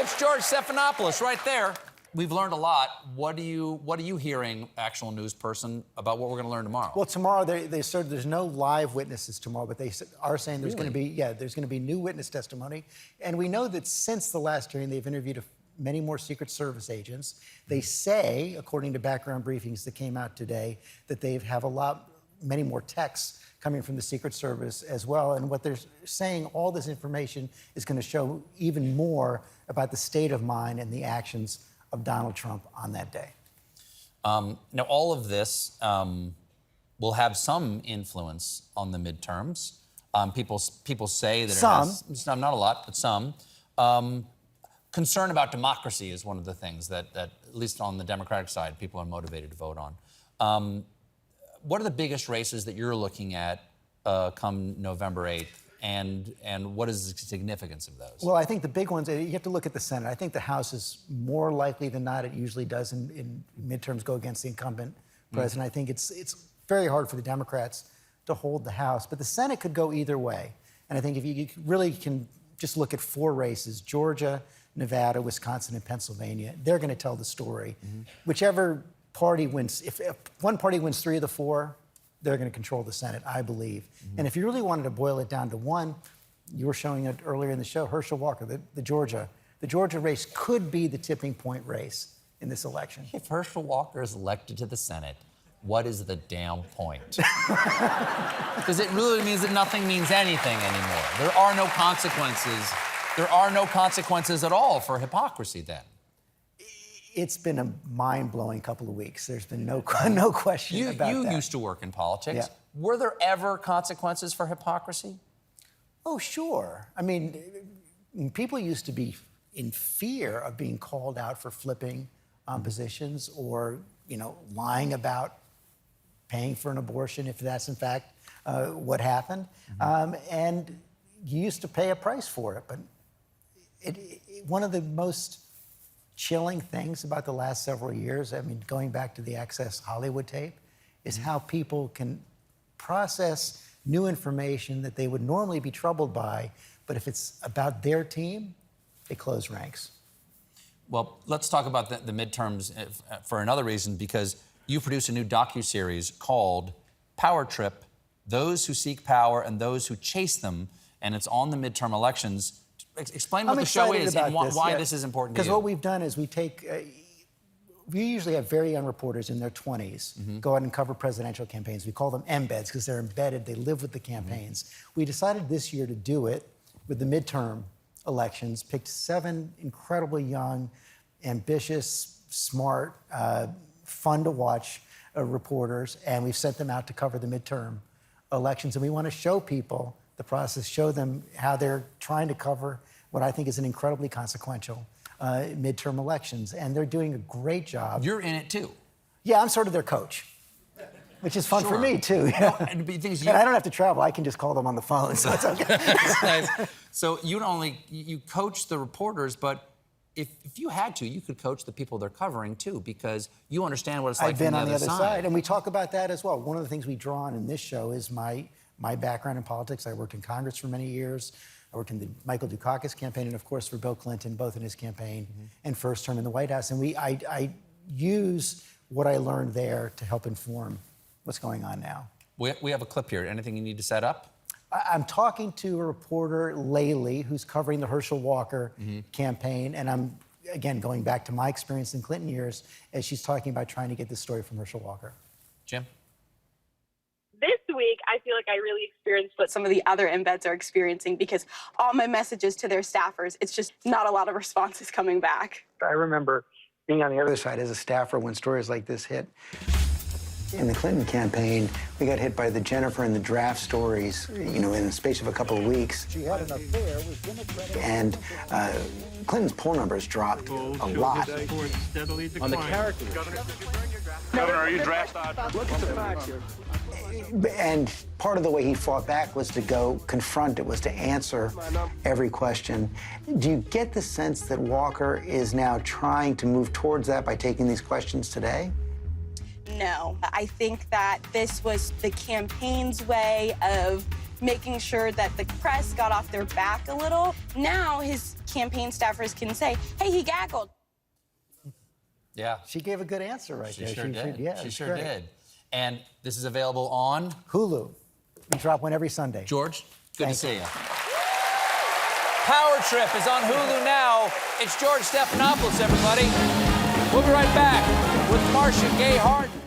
It's George Stephanopoulos right there. We've learned a lot. What are you hearing, actual news person, about what we're going to learn tomorrow? Well, tomorrow they said there's no live witnesses tomorrow, but they are saying there's going to be there's going to be new witness testimony, and we know that since the last hearing they've interviewed many more Secret Service agents. They say, according to background briefings that came out today, that they have many more texts coming from the Secret Service as well. And what they're saying, all this information is going to show even more about the state of mind and the actions of Donald Trump on that day. Now, all of this will have some influence on the midterms. People say that it has, not a lot, but some. Concern about democracy is one of the things that, at least on the Democratic side, people are motivated to vote on. What are the biggest races that you're looking at come November 8th? And what is the significance of those? Well, I think the big ones, you have to look at the Senate. I think the House is more likely than not, it usually does in midterms, go against the incumbent president. I think it's very hard for the Democrats to hold the House. But the Senate could go either way. And I think if you really can just look at 4 races, Georgia, Nevada, Wisconsin, and Pennsylvania, they're going to tell the story. Whichever party wins, if one party wins 3 of the 4, they're going to control the Senate, I believe. And if you really wanted to boil it down to one, you were showing it earlier in the show, Herschel Walker, the Georgia race could be the tipping point race in this election. If Herschel Walker is elected to the Senate, what is the damn point? Because it really means that nothing means anything anymore. There are no consequences. There are no consequences at all for hypocrisy then. It's been a mind-blowing couple of weeks. There's been no question about that. You used to work in politics. Yeah. Were there ever consequences for hypocrisy? Oh, sure. I mean, people used to be in fear of being called out for flipping positions or, lying about paying for an abortion, if that's in fact what happened. And you used to pay a price for it. But one of the most chilling things about the last several years, I mean, going back to the Access Hollywood tape, is how people can process new information that they would normally be troubled by, but if it's about their team, they close ranks. Well, let's talk about the midterms for another reason, because you produced a new docuseries called Power Trip, Those Who Seek Power and Those Who Chase Them, and it's on the midterm elections. Explain what the show is and why this is important to you. Because what we've done is we usually have very young reporters in their 20s go out and cover presidential campaigns. We call them embeds because they're embedded, they live with the campaigns. We decided this year to do it with the midterm elections, picked 7 incredibly young, ambitious, smart, fun to watch reporters, and we've sent them out to cover the midterm elections. And we want to show people the process, show them how they're trying to cover what I think is an incredibly consequential midterm elections. And they're doing a great job. You're in it too. Yeah, I'm sort of their coach, which is fun for me too. No, and I don't have to travel. I can just call them on the phone, so it's okay. Nice. So you coach the reporters, but if you had to, you could coach the people they're covering too, because you understand what it's like I've been on the other side. And we talk talk about that as well. One of the things we draw on in this show is my background in politics. I worked in Congress for many years. I worked in the Michael Dukakis campaign and, of course, for Bill Clinton, both in his campaign and first term in the White House. And I use what I learned there to help inform what's going on now. We have a clip here. Anything you need to set up? I'm talking to a reporter, Laylee, who's covering the Herschel Walker campaign. And I'm, again, going back to my experience in Clinton years, as she's talking about trying to get this story from Herschel Walker. Jim? This week, I feel like I really experienced what some of the other embeds are experiencing, because all my messages to their staffers, it's just not a lot of responses coming back. I remember being on the other side as a staffer when stories like this hit. In the Clinton campaign, we got hit by the Jennifer and the draft stories, in the space of a couple of weeks. She had an affair with Democratic. And Clinton's poll numbers dropped a lot. On the character. Governor, are you draft? Look at the facts here. And part of the way he fought back was to go confront it, was to answer every question. Do you get the sense that Walker is now trying to move towards that by taking these questions today? No. I think that this was the campaign's way of making sure that the press got off their back a little. Now his campaign staffers can say, hey, he gaggled. Yeah. She gave a good answer right She there. sure did. Yeah, she it's sure great. did. And this is available on Hulu. We drop one every Sunday. George, good Thank to see you. Power Trip is on Hulu now. It's George Stephanopoulos, everybody. We'll be right back with Marcia Gay Harden.